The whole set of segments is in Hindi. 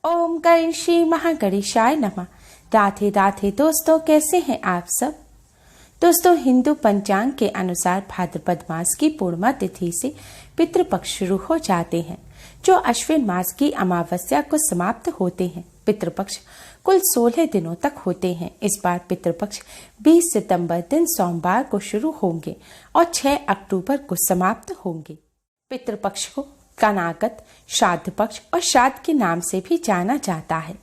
ओम गणेशी महागणेशाय नमः। राधे राधे दोस्तों, कैसे हैं आप सब। दोस्तों, हिंदू पंचांग के अनुसार भाद्रपद मास की पूर्णिमा तिथि से पितृपक्ष शुरू हो जाते हैं, जो अश्विन मास की अमावस्या को समाप्त होते हैं। पितृपक्ष कुल 16 दिनों तक होते हैं। इस बार पितृपक्ष 20 सितंबर दिन सोमवार को शुरू होंगे और 6 अक्टूबर को समाप्त होंगे। पितृपक्ष को कनागत, श्राद्ध पक्ष और श्राद्ध के नाम से भी जाना जाता है।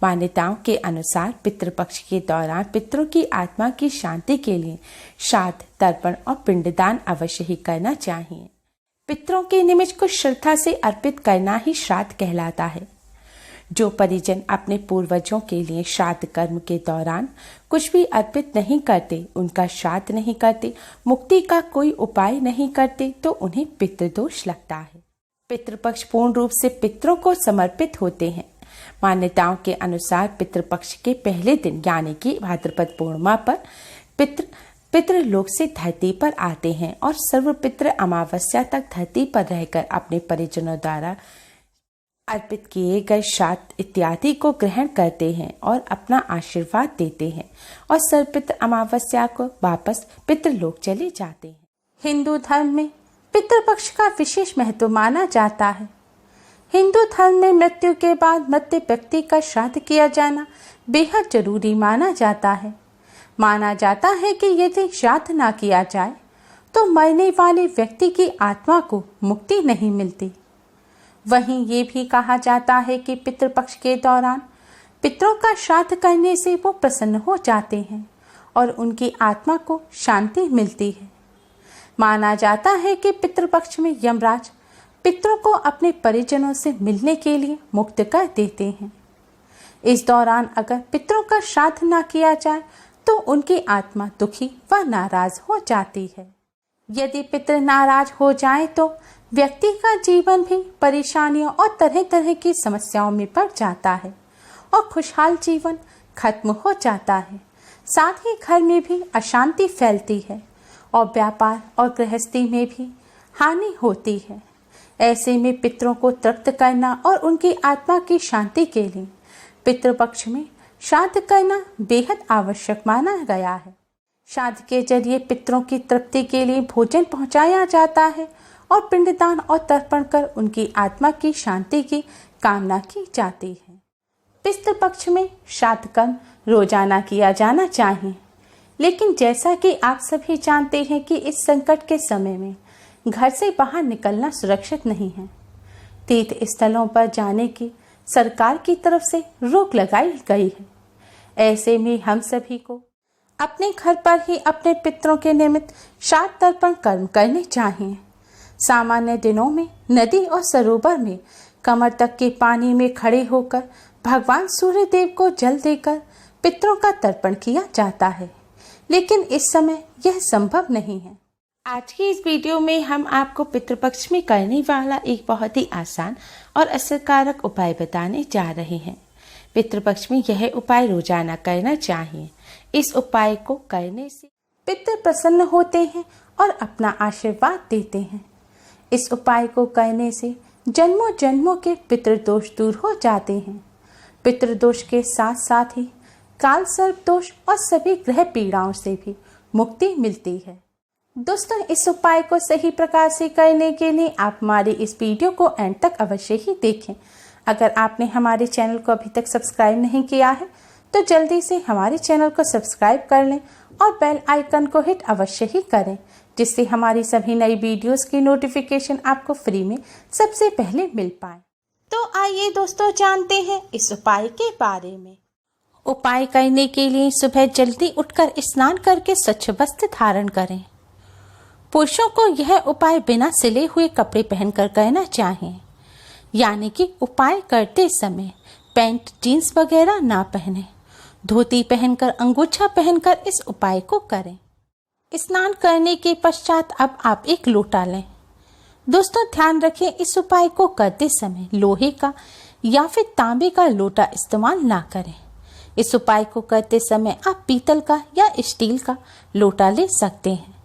मान्यताओं के अनुसार पितृपक्ष के दौरान पितरों की आत्मा की शांति के लिए श्राद्ध, तर्पण और पिंडदान अवश्य ही करना चाहिए। पितरों के निमित्त को श्रद्धा से अर्पित करना ही श्राद्ध कहलाता है। जो परिजन अपने पूर्वजों के लिए श्राद्ध कर्म के दौरान कुछ भी अर्पित नहीं करते, उनका श्राद्ध नहीं करते, मुक्ति का कोई उपाय नहीं करते, तो उन्हें पितृदोष लगता है। पितृपक्ष पूर्ण रूप से पितरों को समर्पित होते हैं। मान्यताओं के अनुसार पितृपक्ष के पहले दिन यानी कि भाद्रपद पूर्णिमा पर पितृलोक से धरती पर आते हैं और सर्वपितृ अमावस्या तक धरती पर रहकर अपने परिजनों द्वारा अर्पित किए गए श्राद्ध इत्यादि को ग्रहण करते हैं और अपना आशीर्वाद देते हैं और सर्वपितृ अमावस्या को वापस पितृलोक चले जाते हैं। हिंदू धर्म में पितृपक्ष का विशेष महत्व माना जाता है। हिंदू धर्म में मृत्यु के बाद मृत व्यक्ति का श्राद्ध किया जाना बेहद जरूरी माना जाता है। माना जाता है कि यदि श्राद्ध ना किया जाए तो मरने वाले व्यक्ति की आत्मा को मुक्ति नहीं मिलती। वहीं ये भी कहा जाता है कि पितृपक्ष के दौरान पितरों का श्राद्ध करने से वो प्रसन्न हो जाते हैं और उनकी आत्मा को शांति मिलती है। माना जाता है कि पितृपक्ष में यमराज पितरों को अपने परिजनों से मिलने के लिए मुक्त कर देते हैं। इस दौरान अगर पितरों का श्राद्ध न किया जाए तो उनकी आत्मा दुखी व नाराज हो जाती है। यदि पितृ नाराज हो जाए तो व्यक्ति का जीवन भी परेशानियों और तरह तरह की समस्याओं में पड़ जाता है और खुशहाल जीवन खत्म हो जाता है। साथ ही घर में भी अशांति फैलती है और व्यापार और गृहस्थी में भी हानि होती है। ऐसे में पितरों को तृप्त करना और उनकी आत्मा की शांति के लिए पितृपक्ष में श्राद्ध करना बेहद आवश्यक माना गया है। श्राद्ध के जरिए पितरों की तृप्ति के लिए भोजन पहुंचाया जाता है और पिंडदान और तर्पण कर उनकी आत्मा की शांति की कामना की जाती है। पितृपक्ष में श्राद्ध कर्म रोजाना किया जाना चाहिए, लेकिन जैसा कि आप सभी जानते हैं कि इस संकट के समय में घर से बाहर निकलना सुरक्षित नहीं है। तीर्थ स्थलों पर जाने की सरकार की तरफ से रोक लगाई गई है। ऐसे में हम सभी को अपने घर पर ही अपने पितरों के निमित्त श्राद्ध तर्पण कर्म करने चाहिए। सामान्य दिनों में नदी और सरोवर में कमर तक के पानी में खड़े होकर भगवान सूर्य देव को जल देकर पितरों का तर्पण किया जाता है, लेकिन इस समय यह संभव नहीं है। आज की इस वीडियो में हम आपको पितृपक्ष में करने वाला एक बहुत ही आसान और असरकारक उपाय बताने जा रहे हैं। पितृपक्ष में यह उपाय रोजाना करना चाहिए। इस उपाय को करने से पितृ प्रसन्न होते हैं और अपना आशीर्वाद देते हैं। इस उपाय को करने से जन्मों जन्मों के पितृदोष दूर हो जाते हैं। पितृदोष के साथ साथ ही काल सर्प दोष और सभी ग्रह पीड़ाओं से भी मुक्ति मिलती है। दोस्तों, इस उपाय को सही प्रकार से करने के लिए आप हमारी इस वीडियो को एंड तक अवश्य ही देखें। अगर आपने हमारे चैनल को अभी तक सब्सक्राइब नहीं किया है तो जल्दी से हमारे चैनल को सब्सक्राइब कर लें और बेल आइकन को हिट अवश्य ही करें, जिससे हमारी सभी नई वीडियोस की नोटिफिकेशन आपको फ्री में सबसे पहले मिल पाए। तो आइए दोस्तों, जानते हैं इस उपाय के बारे में। उपाय करने के लिए सुबह जल्दी उठकर स्नान करके स्वच्छ वस्त्र धारण करें। पुरुषों को यह उपाय बिना सिले हुए कपड़े पहनकर करना चाहिए, यानी कि उपाय करते समय पैंट, जीन्स वगैरह ना पहने। धोती पहनकर, अंगूछा पहनकर इस उपाय को करें। स्नान करने के पश्चात अब आप एक लोटा लें। दोस्तों, ध्यान रखें, इस उपाय को करते समय लोहे का या फिर तांबे का लोटा इस्तेमाल ना करें। इस उपाय को करते समय आप पीतल का या स्टील का लोटा ले सकते हैं।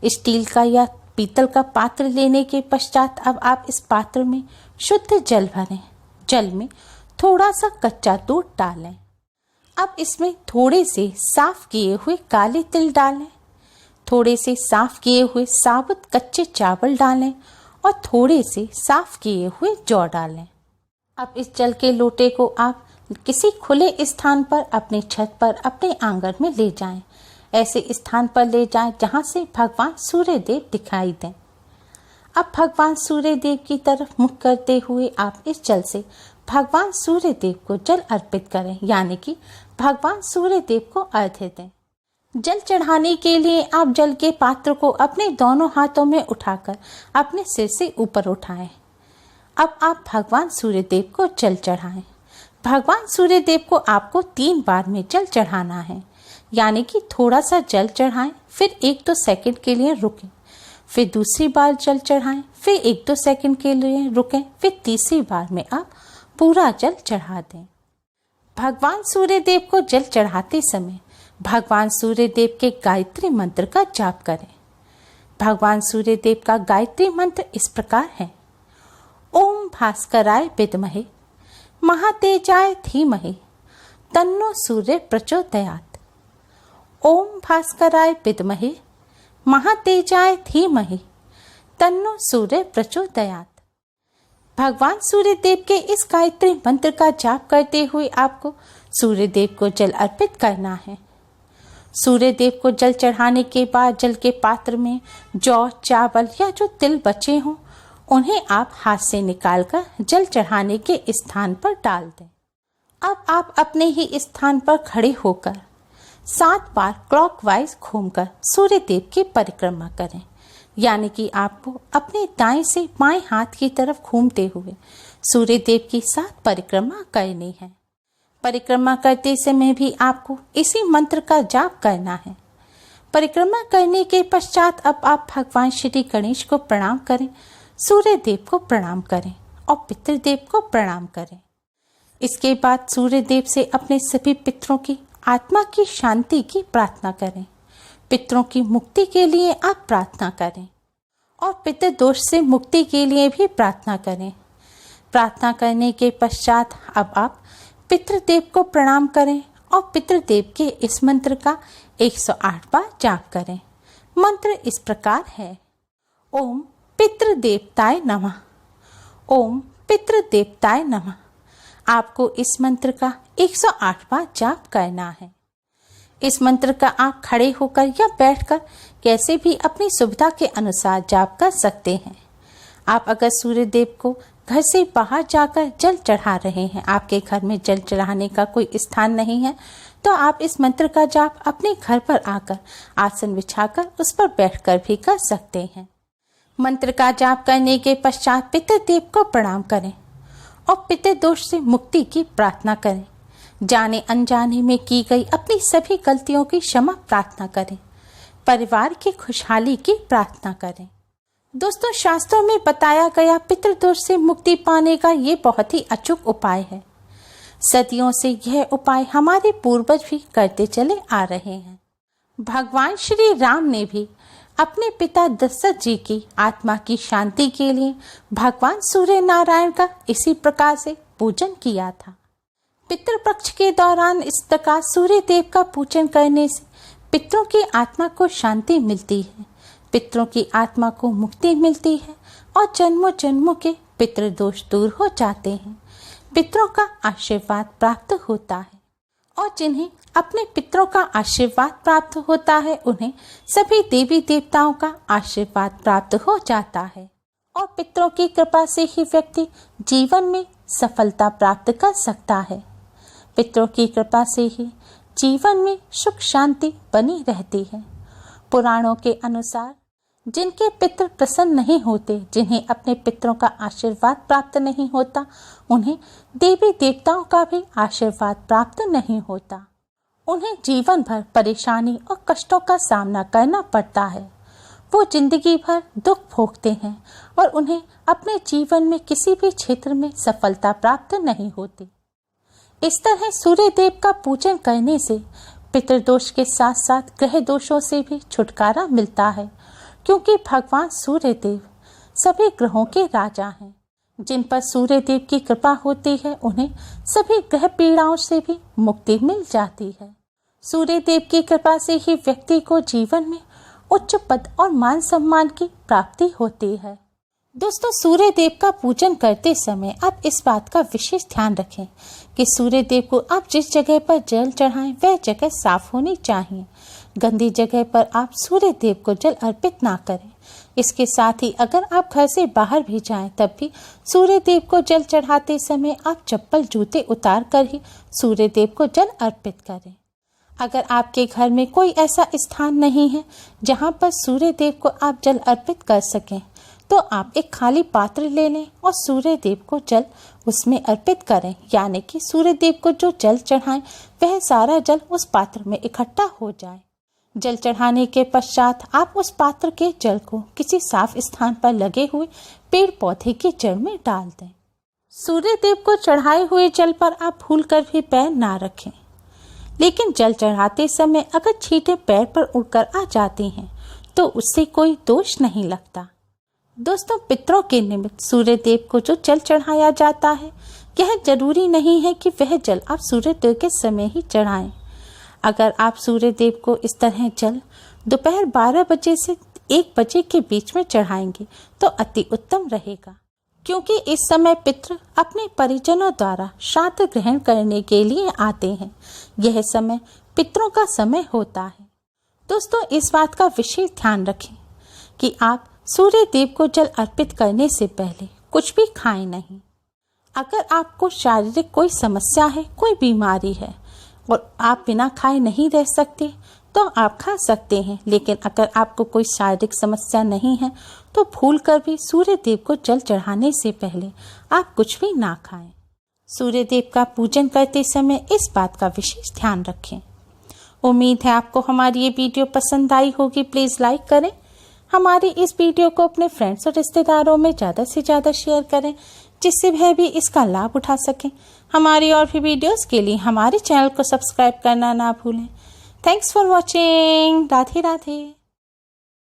स्टील का या पीतल का पात्र लेने के पश्चात अब आप इस पात्र में शुद्ध जल भरें। जल में थोड़ा सा कच्चा दूध डालें। अब इसमें थोड़े से साफ किए हुए काले तिल डालें, थोड़े से साफ किए हुए साबुत कच्चे चावल डालें और थोड़े से साफ किए हुए जौ डालें। अब इस जल के लोटे को आप किसी खुले स्थान पर, अपनी छत पर, अपने आंगन में ले जाएं। ऐसे स्थान पर ले जाएं जहां से भगवान सूर्य देव दिखाई दें। अब भगवान सूर्य देव की तरफ मुख करते हुए आप इस जल से भगवान सूर्य देव को जल अर्पित करें, यानी कि भगवान सूर्य देव को अर्घ्य दें। जल चढ़ाने के लिए आप जल के पात्र को अपने दोनों हाथों में उठाकर अपने सिर से ऊपर उठाएं। अब आप भगवान सूर्य देव को जल चढ़ाएं। भगवान सूर्य देव को आपको 3 बार में जल चढ़ाना है, यानी कि थोड़ा सा जल चढ़ाएं, फिर 1-2 सेकंड के लिए रुकें, फिर दूसरी बार जल चढ़ाएं, फिर 1-2 सेकंड के लिए रुकें, फिर तीसरी बार में आप पूरा जल चढ़ा दें। भगवान सूर्य देव को जल चढ़ाते समय भगवान सूर्य देव के गायत्री मंत्र का जाप करें। भगवान सूर्य देव का गायत्री मंत्र इस प्रकार है: ओम भास्कराय विद्महे महातेजाय धीमहि तन्नो सूर्य प्रचोदयात्। ओम भास्कराय विद्महे महातेजाय धीमहि तन्नो सूर्य प्रचोदयात्। भगवान सूर्य देव के इस गायत्री मंत्र का जाप करते हुए आपको सूर्य देव को जल अर्पित करना है। सूर्य देव को जल चढ़ाने के बाद जल के पात्र में जौ, चावल या जो तिल बचे हों उन्हें आप हाथ से निकालकर जल चढ़ाने के स्थान पर डाल दें। अब आप अपने ही स्थान पर खड़े होकर 7 बार क्लॉकवाइज घूमकर सूर्य देव की परिक्रमा करें, यानी कि आपको अपने दाएं से बाएं हाथ की तरफ घूमते हुए सूर्य देव की 7 परिक्रमा करनी है। परिक्रमा करते समय भी आपको इसी मंत्र का जाप करना है। परिक्रमा करने के पश्चात अब आप भगवान श्री गणेश को प्रणाम करें, सूर्य देव को प्रणाम करें और पितृदेव को प्रणाम करें। इसके बाद सूर्य देव से अपने सभी पितरों की आत्मा की शांति की प्रार्थना करें। पितरों की मुक्ति के लिए आप प्रार्थना करें और पितृदोष से मुक्ति के लिए भी प्रार्थना करें। प्रार्थना करने के पश्चात अब आप पितृदेव को प्रणाम करें और पितृदेव के इस मंत्र का 108 बार जाप करें। मंत्र इस प्रकार है: ओम पितृदेवताय नमः, ओम पितृदेवताय नमः। आपको इस मंत्र का 108 बार जाप करना है। इस मंत्र का आप खड़े होकर या बैठकर कैसे भी अपनी सुविधा के अनुसार जाप कर सकते हैं। आप अगर सूर्य देव को घर से बाहर जाकर जल चढ़ा रहे हैं, आपके घर में जल चढ़ाने का कोई स्थान नहीं है, तो आप इस मंत्र का जाप अपने घर पर आकर आसन बिछाकर उस पर बैठकर भी कर सकते हैं। मंत्र का जाप करने के पश्चात पितृदेव को प्रणाम करें और पितृदोष से मुक्ति की प्रार्थना करें। जाने अनजाने में की गई अपनी सभी गलतियों की क्षमा प्रार्थना करें। परिवार की खुशहाली की प्रार्थना करें। दोस्तों, शास्त्रों में बताया गया पितृदोष से मुक्ति पाने का ये बहुत ही अचूक उपाय है। सदियों से यह उपाय हमारे पूर्वज भी करते चले आ रहे हैं। भगवान श्री राम ने भी अपने पिता दशरथ जी की आत्मा की शांति के लिए भगवान सूर्य नारायण का इसी प्रकार से पूजन किया था। पितृपक्ष के दौरान इस प्रकार सूर्य देव का पूजन करने से पितरों की आत्मा को शांति मिलती है, पितरों की आत्मा को मुक्ति मिलती है और जन्मों जन्मों के पितृदोष दूर हो जाते हैं। पितरों का आशीर्वाद प्राप्त होता है और जिन्हें अपने पितरों का आशीर्वाद प्राप्त होता है उन्हें सभी देवी देवताओं का आशीर्वाद प्राप्त हो जाता है और पितरों की कृपा से ही व्यक्ति जीवन में सफलता प्राप्त कर सकता है। पितरों की कृपा से ही जीवन में सुख शांति बनी रहती है। पुराणों के अनुसार जिनके पितृ प्रसन्न नहीं होते, जिन्हें अपने पितरों का आशीर्वाद प्राप्त नहीं होता, उन्हें देवी देवताओं का भी आशीर्वाद प्राप्त नहीं होता। उन्हें जीवन भर परेशानी और कष्टों का सामना करना पड़ता है। वो जिंदगी भर दुख भोगते हैं और उन्हें अपने जीवन में किसी भी क्षेत्र में सफलता प्राप्त नहीं होती। इस तरह सूर्य देव का पूजन करने से पितृदोष के साथ साथ ग्रह दोषों से भी छुटकारा मिलता है, क्योंकि भगवान सूर्य देव सभी ग्रहों के राजा हैं। जिन पर सूर्य देव की कृपा होती है उन्हें सभी ग्रह पीड़ाओं से भी मुक्ति मिल जाती है। सूर्य देव की कृपा से ही व्यक्ति को जीवन में उच्च पद और मान सम्मान की प्राप्ति होती है। दोस्तों, सूर्य देव का पूजन करते समय आप इस बात का विशेष ध्यान रखें कि सूर्य देव को आप जिस जगह पर जल चढ़ाएं वह जगह साफ होनी चाहिए। गंदी जगह पर आप सूर्य देव को जल अर्पित ना करें। इसके साथ ही अगर आप घर से बाहर भी जाएं तब भी सूर्य देव को जल चढ़ाते समय आप चप्पल जूते उतार कर ही सूर्य देव को जल अर्पित करें। अगर आपके घर में कोई ऐसा स्थान नहीं है जहां पर सूर्य देव को आप जल अर्पित कर सकें तो आप एक खाली पात्र ले लें और सूर्य देव को जल उसमें अर्पित करें, यानी कि सूर्य देव को जो जल चढ़ाएं वह सारा जल उस पात्र में इकट्ठा हो जाए। जल चढ़ाने के पश्चात आप उस पात्र के जल को किसी साफ स्थान पर लगे हुए पेड़ पौधे की जड़ में डाल दें। सूर्य देव को चढ़ाए हुए जल पर आप भूलकर भी पैर ना रखें, लेकिन जल चढ़ाते समय अगर छींटे पैर पर उड़कर आ जाती हैं तो उससे कोई दोष नहीं लगता। दोस्तों, पितरों के निमित्त सूर्य देव को जो जल चढ़ाया जाता है यह जरूरी नहीं है कि वह जल आप सूर्य देव के समय ही चढ़ाएं। अगर आप सूर्य देव को इस तरह जल दोपहर 12 बजे से 1 बजे के बीच में चढ़ाएंगे तो अति उत्तम रहेगा, क्योंकि इस समय पितृ अपने परिजनों द्वारा श्राद्ध ग्रहण करने के लिए आते हैं। यह समय पितरों का समय होता है। दोस्तों, इस बात का विशेष ध्यान रखें कि आप सूर्य देव को जल अर्पित करने से पहले कुछ भी खाएं नहीं। अगर आपको शारीरिक कोई समस्या है, कोई बीमारी है और आप बिना खाए नहीं रह सकते तो आप खा सकते हैं, लेकिन अगर आपको कोई शारीरिक समस्या नहीं है तो भूलकर भी सूर्य देव को जल चढ़ाने से पहले आप कुछ भी ना खाएं। सूर्य देव का पूजन करते समय इस बात का विशेष ध्यान रखें। उम्मीद है आपको हमारी ये वीडियो पसंद आई होगी। प्लीज़ लाइक करें, हमारी इस वीडियो को अपने फ्रेंड्स और रिश्तेदारों में ज़्यादा से ज़्यादा शेयर करें जिससे वह भी इसका लाभ उठा सकें। हमारी और भी वीडियोस के लिए हमारे चैनल को सब्सक्राइब करना ना भूलें। Thanks for watching. Radhe Radhe.